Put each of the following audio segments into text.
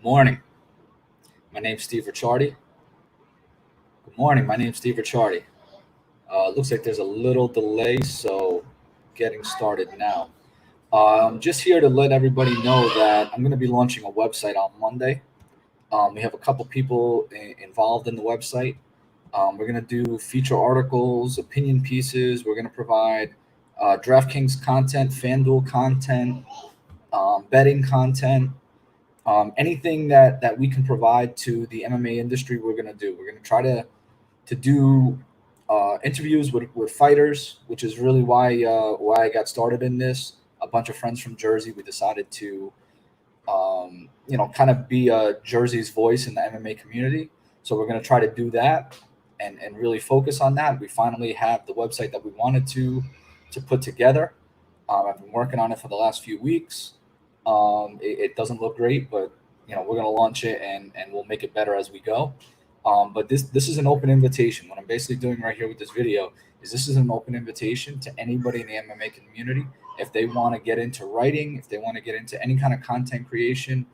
Morning. My name's Steve Ricciardi. Good morning. My name's Steve Ricciardi. Looks like there's a little delay, so getting started now. Just here to let everybody know that I'm going to be launching a website on Monday. We have a couple people involved in the website. We're going to do feature articles, opinion pieces. We're going to provide DraftKings content, FanDuel content, betting content, anything that we can provide to the MMA industry. We're going to do. We're going to try to do interviews with fighters, which is really why I got started in this. A bunch of friends from Jersey, we decided to kind of be Jersey's voice in the MMA community. So we're going to try to do that and really focus on that. We finally have the website that we wanted to put together. I've been working on it for the last few weeks. It doesn't look great, but we're going to launch it and we'll make it better as we go. But this is an open invitation. What I'm basically doing right here with this video is this is an open invitation to anybody in the MMA community. If they want to get into writing, if they want to get into any kind of content creation,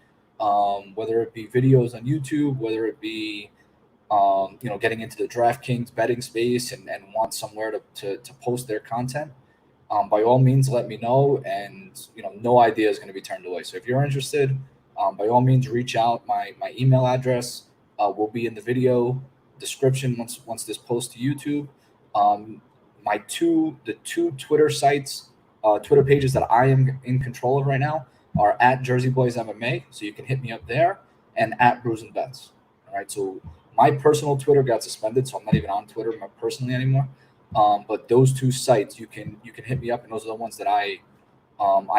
whether it be videos on YouTube, whether it be getting into the DraftKings betting space and want somewhere to post their content, by all means, let me know. And no idea is going to be turned away. So if you're interested, by all means, reach out. My email address will be in the video description once this posts to YouTube. The two Twitter sites, Twitter pages that I am in control of right now are at Jersey Boys MMA, so you can hit me up there, and at Brews and Bets. All right, so my personal Twitter got suspended, so I'm not even on Twitter personally anymore. But those two sites, you can hit me up, and those are the ones that I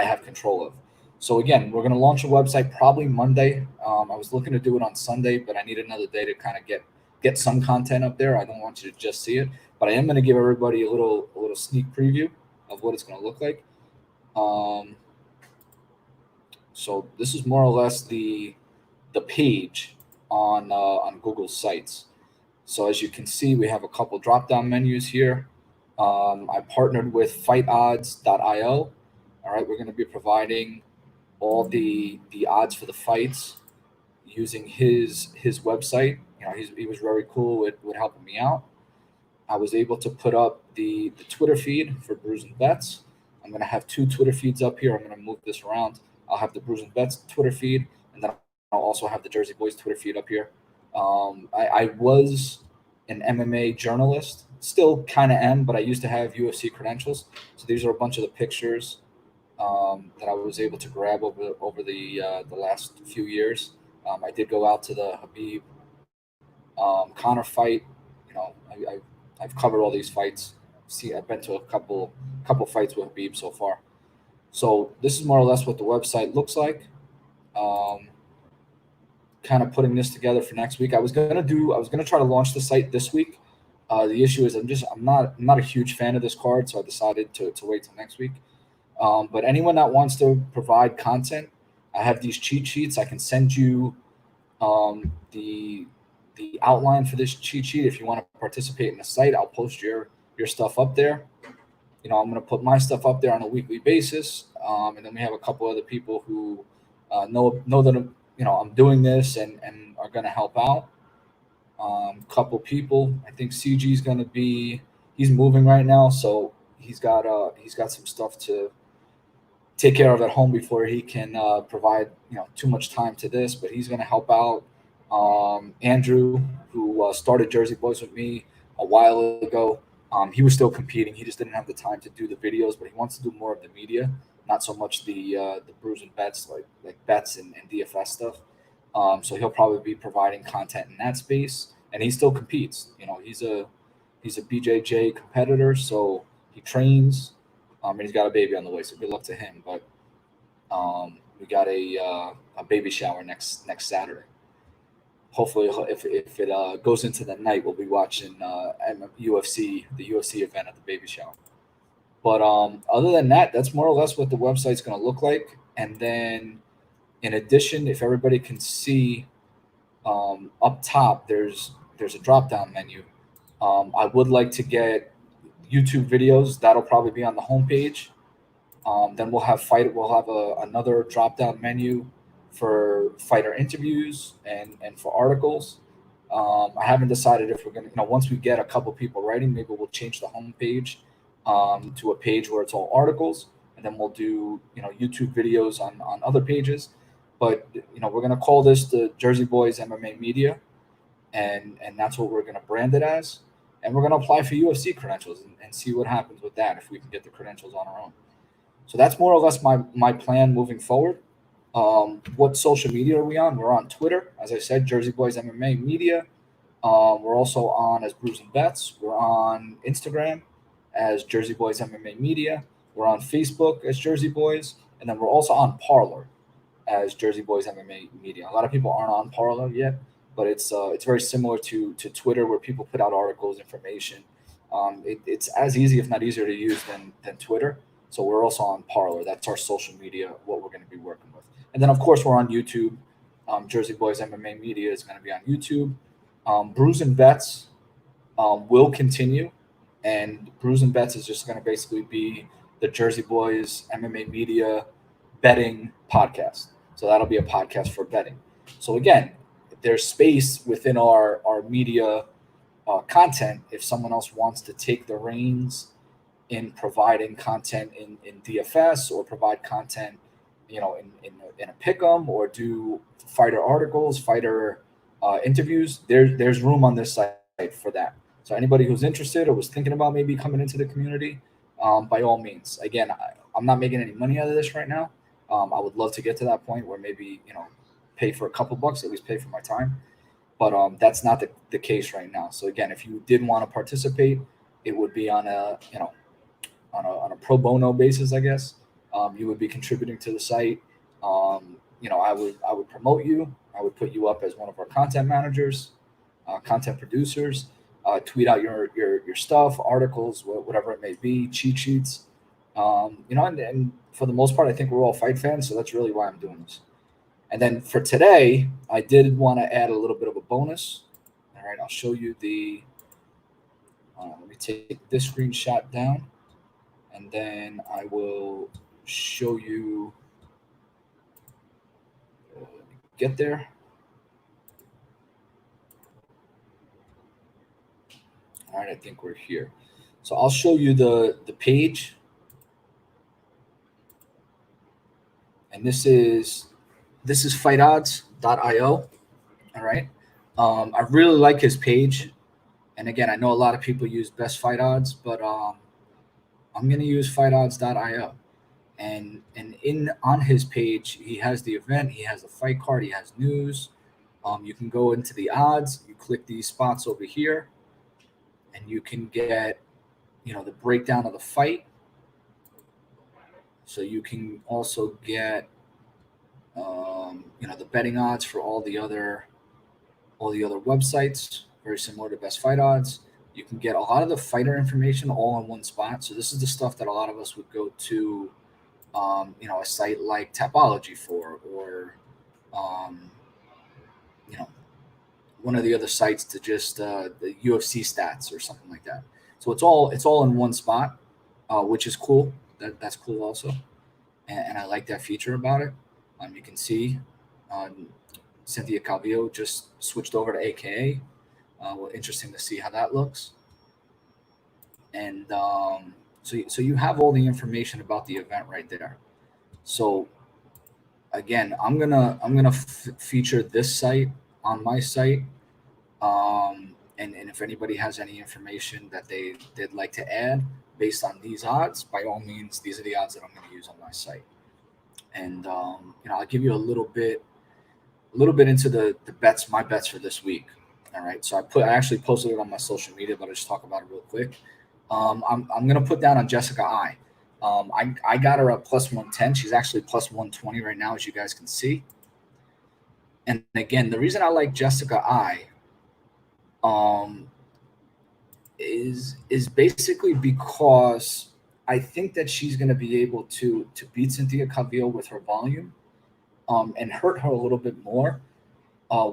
have control of. So again, we're going to launch a website probably Monday. I was looking to do it on Sunday, but I need another day to kind of get some content up there. I don't want you to just see it, but I am going to give everybody a little sneak preview of what it's going to look like. So this is more or less the page on Google Sites. So as you can see, we have a couple drop-down menus here. I partnered with FightOdds.io. All right, we're going to be providing all the odds for the fights using his website. He was very cool with helping me out. I was able to put up the Twitter feed for Brews and Bets. I'm going to have two Twitter feeds up here. I'm going to move this around. I'll have the Brews and Bets Twitter feed, and then I'll also have the Jersey Boys Twitter feed up here. I was an MMA journalist, still kind of am, but I used to have UFC credentials. So these are a bunch of the pictures that I was able to grab over the last few years. I did go out to the Habib Connor fight. I've covered all these fights. I've been to a couple fights with Habib so far. So this is more or less what the website looks like. Kind of putting this together for next week. I was gonna try to launch the site this week. The issue is I'm not a huge fan of this card, so I decided to wait till next week. But anyone that wants to provide content, I have these cheat sheets. I can send you the outline for this cheat sheet. If you want to participate in the site, I'll post your stuff up there. I'm going to put my stuff up there on a weekly basis, and then we have a couple other people who know that I'm doing this and are going to help out. Couple people. I think CG is going to be. He's moving right now, so he's got some stuff to take care of at home before he can provide too much time to this. But he's going to help out. Andrew, who started Jersey Boys with me a while ago, he was still competing. He just didn't have the time to do the videos, but he wants to do more of the media, not so much the Brews and Bets like bets and DFS stuff. So he'll probably be providing content in that space, and he still competes. He's a BJJ competitor, so he trains, and he's got a baby on the way. So good luck to him. But we got a baby shower next Saturday. Hopefully, if it goes into the night, we'll be watching the UFC event at the baby shower. But other than that, that's more or less what the website's going to look like. And then, in addition, if everybody can see up top, there's a drop-down menu. I would like to get YouTube videos. That'll probably be on the homepage. Then we'll have another drop-down menu for fighter interviews and for articles. I haven't decided if we're gonna, once we get a couple people writing, maybe we'll change the homepage to a page where it's all articles, and then we'll do YouTube videos on other pages. But we're gonna call this the Jersey Boys MMA Media, and that's what we're gonna brand it as. And we're gonna apply for UFC credentials and see what happens with that if we can get the credentials on our own. So that's more or less my plan moving forward. What social media are we on? We're on Twitter, as I said, Jersey Boys MMA Media. We're also on as Brews and Bets. We're on Instagram as Jersey Boys MMA Media. We're on Facebook as Jersey Boys, and then we're also on Parler as Jersey Boys MMA Media. A lot of people aren't on Parler yet, but it's very similar to Twitter, where people put out articles, information. It's as easy, if not easier, to use than Twitter. So we're also on Parler. That's our social media, what we're going to be working with. And then, of course, we're on YouTube. Jersey Boys MMA Media is going to be on YouTube. Brews and Bets will continue, and Brews and Bets is just going to basically be the Jersey Boys MMA Media betting podcast. So that'll be a podcast for betting. So again, there's space within our media content if someone else wants to take the reins in providing content in DFS, or provide content, in a pick'em, or do fighter articles, fighter interviews. There's room on this site for that. So anybody who's interested or was thinking about maybe coming into the community, by all means. Again, I'm not making any money out of this right now. I would love to get to that point where maybe pay for a couple bucks, at least pay for my time. But that's not the case right now. So again, if you did want to participate, it would be on a pro bono basis, I guess. You would be contributing to the site. I would promote you. I would put you up as one of our content managers, content producers. Tweet out your stuff, articles, whatever it may be, cheat sheets. And for the most part, I think we're all fight fans, so that's really why I'm doing this. And then for today, I did want to add a little bit of a bonus. All right, I'll show you the. Let me take this screenshot down, and then I will show you. Get there. All right, I think we're here. So I'll show you the page, and this is fightodds.io. All right. I really like his page, and again, I know a lot of people use Best Fight Odds, but I'm going to use fightodds.io. And in on his page, he has the event, he has the fight card, he has news. You can go into the odds, you click these spots over here, and you can get the breakdown of the fight. So you can also get the betting odds for all the other websites, very similar to Best Fight Odds. You can get a lot of the fighter information all in one spot. So this is the stuff that a lot of us would go to a site like Tapology for, or one of the other sites to just the UFC stats or something like that. So it's all in one spot, which is cool. That's cool also, and I like that feature about it. You can see Cynthia Calvillo just switched over to AKA. Well, interesting to see how that looks. And so you have all the information about the event right there. So again, I'm gonna feature this site on my site. And if anybody has any information that they'd like to add based on these odds, by all means, these are the odds that I'm going to use on my site. And I'll give you a little bit into the bets, my bets for this week. All right, so I actually posted it on my social media, but I'll just talk about it real quick. I'm going to put down on Jessica I. I got her at plus 110. She's actually plus 120 right now, as you guys can see. And again, the reason I like Jessica I is basically because I think that she's going to be able to beat Cynthia Calvillo with her volume, and hurt her a little bit more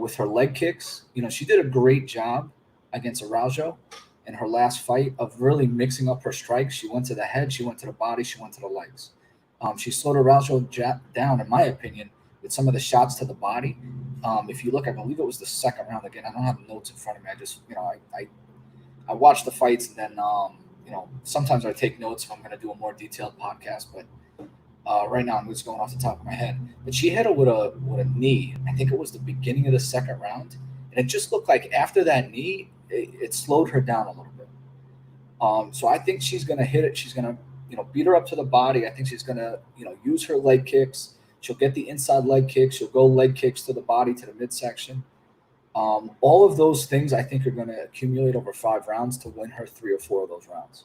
with her leg kicks. She did a great job against Araujo in her last fight of really mixing up her strikes. She went to the head, she went to the body, she went to the legs. She slowed Araujo down, in my opinion, some of the shots to the body. If you look, I believe it was the second round. Again, I don't have notes in front of me. I just, I watch the fights, and then sometimes I take notes if I'm going to do a more detailed podcast. But right now I'm just going off the top of my head. But she hit her with a knee. I think it was the beginning of the second round, and it just looked like after that knee, it slowed her down a little bit. So I think she's going to hit it. She's going to beat her up to the body. I think she's going to use her leg kicks. She'll get the inside leg kicks. She'll go leg kicks to the body, to the midsection. All of those things I think are going to accumulate over 5 rounds to win her 3 or 4 of those rounds.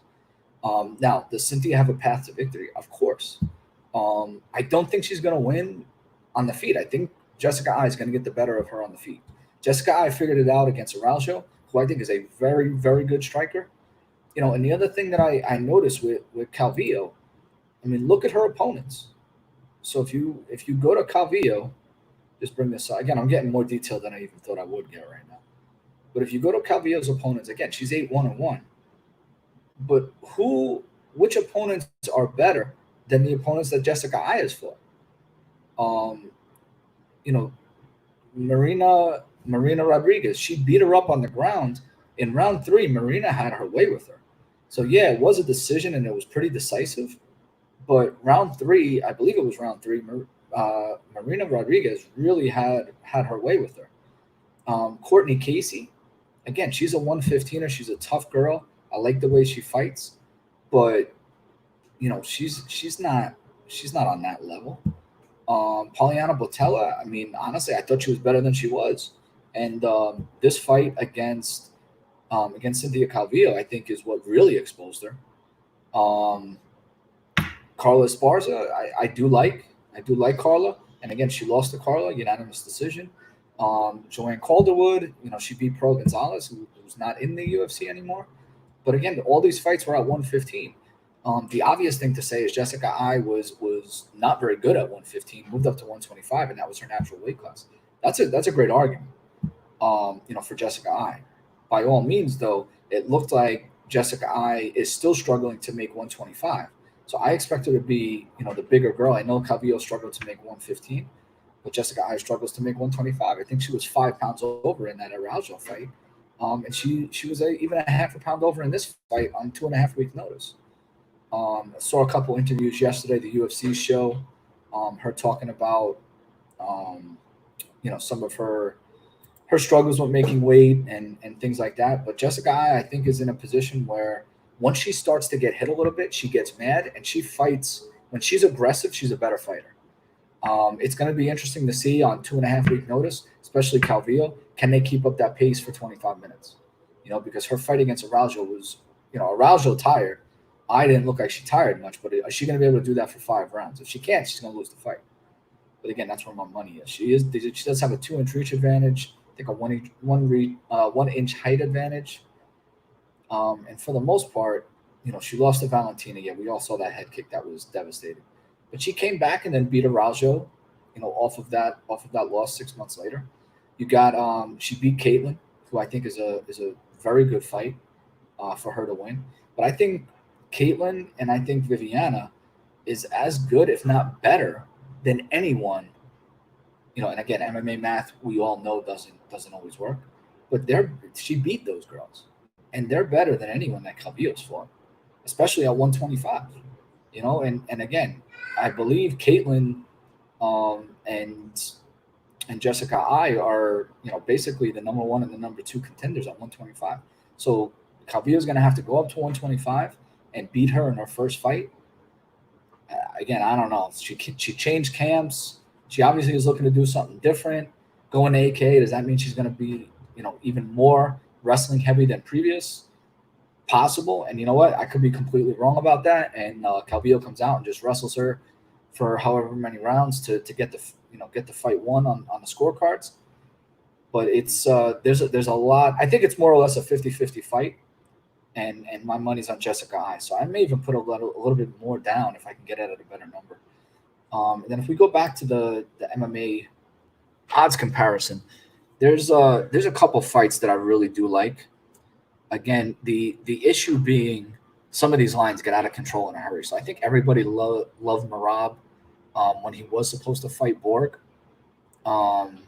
Now, does Cynthia have a path to victory? Of course. I don't think she's going to win on the feet. I think Jessica Ai is going to get the better of her on the feet. Jessica Ai figured it out against Araujo, who I think is a very, very good striker. And the other thing that I noticed with Calvillo, I mean, look at her opponents. So if you go to Calvillo, just bring this up. Again, I'm getting more detail than I even thought I would get right now. But if you go to Calvillo's opponents, again, she's 8-1-1. But which opponents are better than the opponents that Jessica Ai has fought? Marina Rodriguez, she beat her up on the ground. In round 3, Marina had her way with her. So yeah, it was a decision and it was pretty decisive. But round 3, I believe it was round 3, Marina Rodriguez really had her way with her. Courtney Casey, again, she's a 115er. She's a tough girl. I like the way she fights, but she's not on that level. Poliana Botella, I mean, honestly, I thought she was better than she was, and this fight against Cynthia Calvillo, I think, is what really exposed her. Carla Esparza, I do like Carla, and again, she lost to Carla, unanimous decision. Joanne Calderwood, she beat Pearl Gonzalez, who's not in the UFC anymore. But again, all these fights were at 115. The obvious thing to say is Jessica Ai was not very good at 115, moved up to 125, and that was her natural weight class. That's a great argument, for Jessica Ai. By all means, though, it looked like Jessica Ai is still struggling to make 125. So I expect her to be, the bigger girl. I know Calvillo struggled to make 115, but Jessica Ai struggles to make 125. I think she was 5 pounds over in that Araujo fight. And she was even a half a pound over in this fight on 2.5 week notice. I saw a couple interviews yesterday, the UFC show, her talking about, some of her struggles with making weight and things like that. But Jessica Ai, I think, is in a position where once she starts to get hit a little bit, she gets mad and she fights. When she's aggressive, she's a better fighter. It's going to be interesting to see on 2.5 week notice, especially Calvillo. Can they keep up that pace for 25 minutes? Because her fight against Araujo was, Araujo tired. I didn't look like she tired much, but is she going to be able to do that for 5 rounds? If she can't, she's going to lose the fight. But again, that's where my money is. She does have a 2-inch reach advantage. I think a 1 inch height advantage. And for the most part, she lost to Valentina. Yeah, we all saw that head kick that was devastating. But she came back and then beat Araujo, off of that loss 6 months later. You got she beat Caitlin, who I think is a very good fight for her to win. But I think Caitlin and I think Viviana is as good, if not better, than anyone. And again, MMA math, we all know doesn't always work. But she beat those girls, and they're better than anyone that Calvillo's fought, especially at 125. And again, I believe Caitlin and Jessica Ai are basically the number 1 and the number 2 contenders at 125. So Calvillo's going to have to go up to 125 and beat her in her first fight. Again, I don't know. She changed camps. She obviously is looking to do something different. Going to AK, does that mean she's going to be even more wrestling heavy than previous? Possible. And you know what? I could be completely wrong about that. And Calvillo comes out and just wrestles her for however many rounds to get the fight won on the scorecards. But it's there's a lot. I think it's more or less a 50-50 fight. And my money's on Jessica Ai. So I may even put a little bit more down if I can get it at a better number. And then if we go back to the MMA odds comparison, there's a couple fights that I really do like. Again, the issue being some of these lines get out of control in a hurry. So I think everybody loved Merab when he was supposed to fight Borg. Um,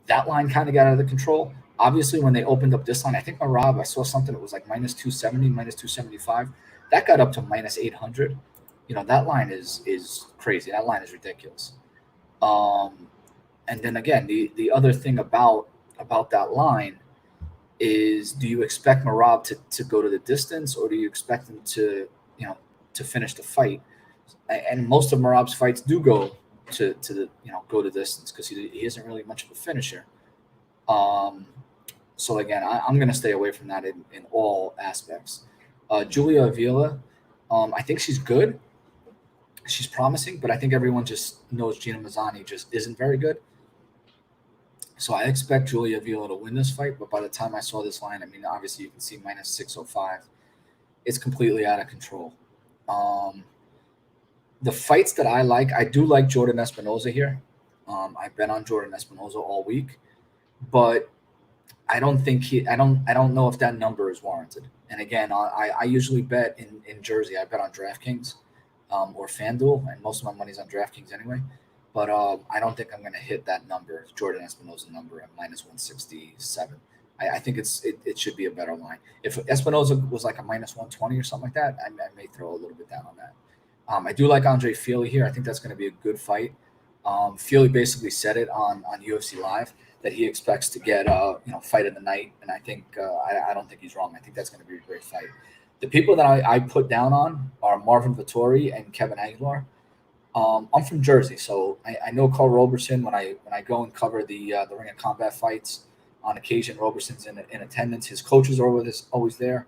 that line kind of got out of the control. Obviously, when they opened up this line, I think Marab, I saw something that was like minus 270, minus 275. That got up to minus 800. That line is crazy. That line is ridiculous. Um, and then again, the other thing about that line is, do you expect Marab to go to the distance, or do you expect him you know to finish the fight? And most of Marab's fights do go to the go to distance, because he isn't really much of a finisher. Um, so again, I'm going to stay away from that in all aspects. Julia Avila, I think she's good. She's promising, but I think everyone just knows Gina Mazzani just isn't very good. So I expect Julia Avila to win this fight, but by the time I saw this line, I mean, obviously you can see minus 605. It's completely out of control. Um, the fights that I do like Jordan Espinoza here. I've been on Jordan Espinoza all week, but I don't know if that number is warranted. And again, I usually bet in Jersey. I bet on DraftKings or FanDuel, and most of my money's on DraftKings anyway. But I don't think I'm going to hit that number, Jordan Espinoza number, at minus 167. I think it should be a better line. If Espinoza was like a minus 120 or something like that, I may throw a little bit down on that. I do like Andre Feely here. I think that's going to be a good fight. Feely basically said it on UFC Live that he expects to get fight of the night, and I think I don't think he's wrong. I think that's going to be a great fight. The people that I put down on are Marvin Vettori and Kevin Aguilar. I'm from Jersey, so I know Carl Roberson. When I go and cover the Ring of Combat fights, on occasion Roberson's in attendance. His coaches are always there,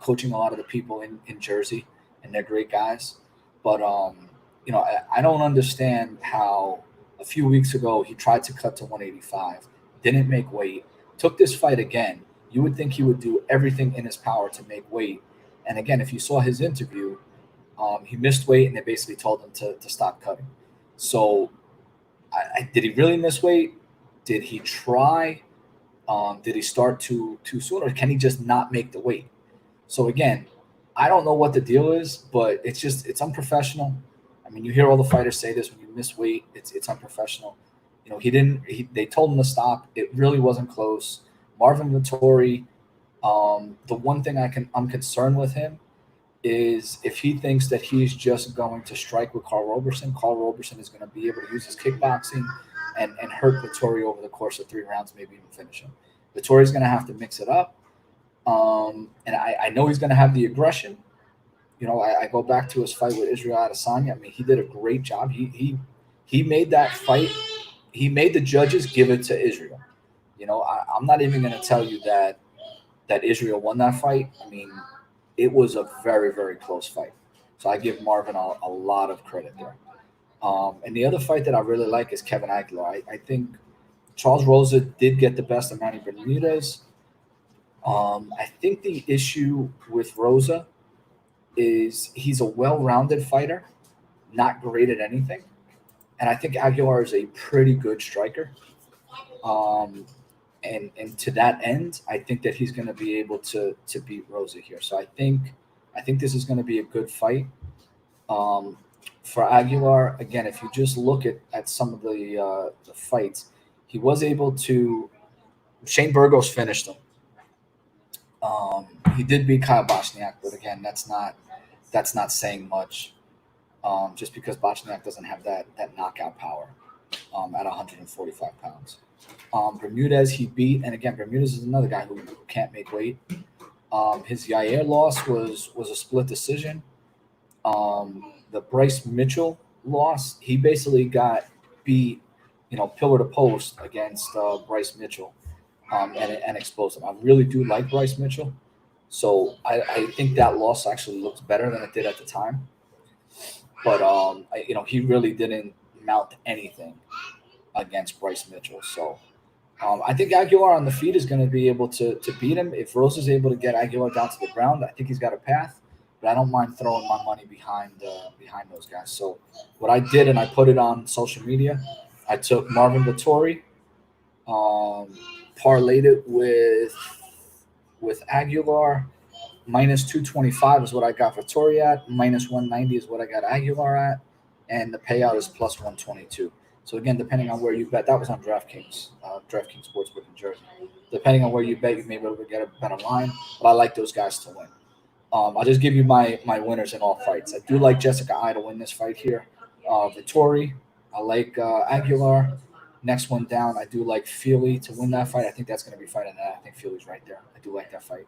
coaching a lot of the people in Jersey, and they're great guys. But I don't understand how a few weeks ago he tried to cut to 185, didn't make weight, took this fight again. You would think he would do everything in his power to make weight. And again, if you saw his interview, he missed weight, and they basically told him to stop cutting. So, did he really miss weight? Did he try? Did he start too soon, or can he just not make the weight? So again, I don't know what the deal is, but it's unprofessional. I mean, you hear all the fighters say this: when you miss weight, it's unprofessional. He didn't. They told him to stop. It really wasn't close. Marvin Vettori. The one thing I'm concerned with him is if he thinks that he's just going to strike with Carl Roberson. Carl Roberson is going to be able to use his kickboxing and hurt Vettori over the course of 3 rounds, maybe even finish him. Vittori's going to have to mix it up. And I know he's going to have the aggression. I go back to his fight with Israel Adesanya. I mean, he did a great job. He made that fight. He made the judges give it to Israel. I'm not even going to tell you that Israel won that fight. I mean, it was a very, very close fight. So I give Marvin a lot of credit there. And the other fight that I really like is Kevin Aguilar. I think Charles Rosa did get the best of Manny Bermudez. I think the issue with Rosa is he's a well-rounded fighter, not great at anything. And I think Aguilar is a pretty good striker. And to that end, I think that he's going to be able to beat Rosa here. So I think this is going to be a good fight. For Aguilar, again, if you just look at some of the fights, he was able to. Shane Burgos finished him. He did beat Kyle Bochniak, but again, that's not saying much. Just because Bochniak doesn't have that knockout power at 145 pounds. Bermudez he beat, and again, Bermudez is another guy who can't make weight. His Yair loss was a split decision. The Bryce Mitchell loss, he basically got beat, pillar to post against Bryce Mitchell, and exposed him. I really do like Bryce Mitchell, so I think that loss actually looks better than it did at the time. But he really didn't mount anything against Bryce Mitchell. So I think Aguilar on the feet is going to be able to beat him. If Rose is able to get Aguilar down to the ground, I think he's got a path. But I don't mind throwing my money behind those guys. So what I did, and I put it on social media, I took Marvin Vettori, parlayed it with Aguilar. Minus 225 is what I got Vettori at. Minus 190 is what I got Aguilar at. And the payout is plus 122. So again, depending on where you bet, that was on DraftKings, DraftKings Sportsbook in Jersey. Depending on where you bet, you may be able to get a better line. But I like those guys to win. I'll just give you my winners in all fights. I do like Jessica Eye to win this fight here. Vittori, I like Aguilar. Next one down, I do like Feely to win that fight. I think that's going to be fighting that. I think Feely's right there. I do like that fight.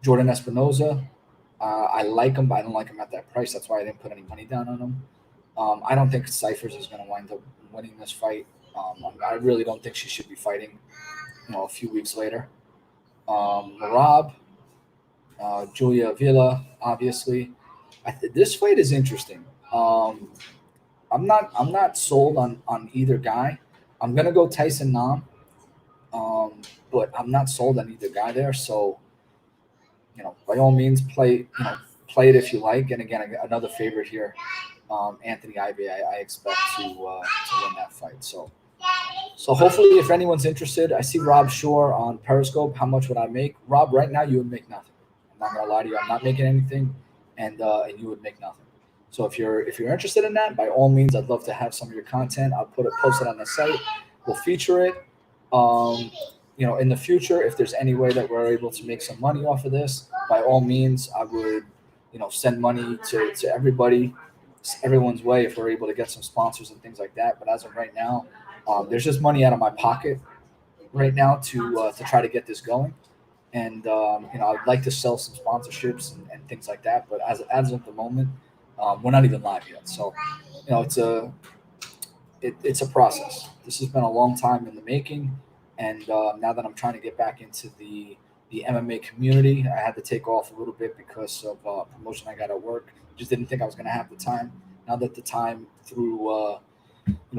Jordan Espinoza, I like him, but I don't like him at that price. That's why I didn't put any money down on him. I don't think Cyphers is going to wind up winning this fight. I really don't think she should be fighting, a few weeks later. Marab, Julia Villa, obviously. This fight is interesting. I'm not sold on either guy. I'm gonna go Tyson Nam, but I'm not sold on either guy there. So, by all means, play it if you like. And again, another favorite here, Anthony Ivey. I expect to win that fight. So hopefully, if anyone's interested, I see Rob Shore on Periscope. How much would I make, Rob? Right now, you would make nothing. I'm not gonna lie to you. I'm not making anything, and you would make nothing. So if you're interested in that, by all means, I'd love to have some of your content. I'll post it on the site. We'll feature it. In the future, if there's any way that we're able to make some money off of this, by all means, I would, send money to everybody, everyone's way if we're able to get some sponsors and things like that. But as of right now, there's just money out of my pocket right now to try to get this going. And I'd like to sell some sponsorships and things like that. But as of the moment, we're not even live yet. So, it's a process. This has been a long time in the making. And now that I'm trying to get back into the MMA community, I had to take off a little bit because of promotion I got at work. Just didn't think I was going to have the time. Now that the time through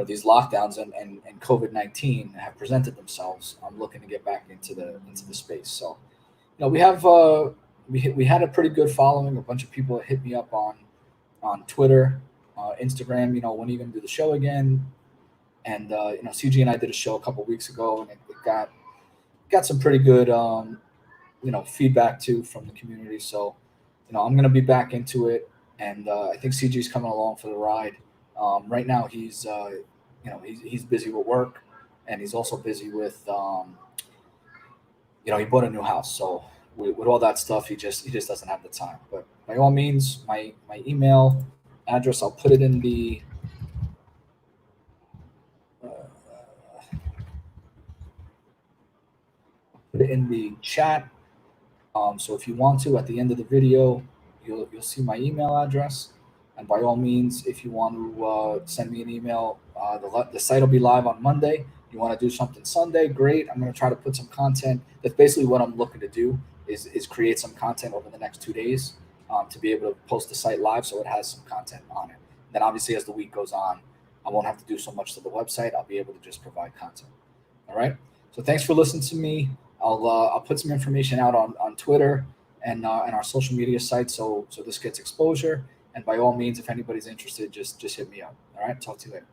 these lockdowns and COVID-19 have presented themselves, I'm looking to get back into the space. So, we have we had a pretty good following. A bunch of people hit me up on Twitter, Instagram. When are you going to do the show again? And CG and I did a show a couple weeks ago, and it got some pretty good feedback too from the community. So I'm going to be back into it, and I think CG's coming along for the ride. Right now he's busy with work, and he's also busy with he bought a new house. So with all that stuff, he just doesn't have the time. But by all means, my email address, I'll put it in the chat. So if you want to, at the end of the video, you'll see my email address. And by all means, if you want to send me an email, the site will be live on Monday. You want to do something Sunday, great. I'm going to try to put some content. That's basically what I'm looking to do is create some content over the next 2 days to be able to post the site live so it has some content on it. Then obviously as the week goes on, I won't have to do so much to the website. I'll be able to just provide content. All right. So thanks for listening to me. I'll put some information out on Twitter and our social media sites so this gets exposure. And by all means, if anybody's interested, just hit me up. All right. Talk to you later.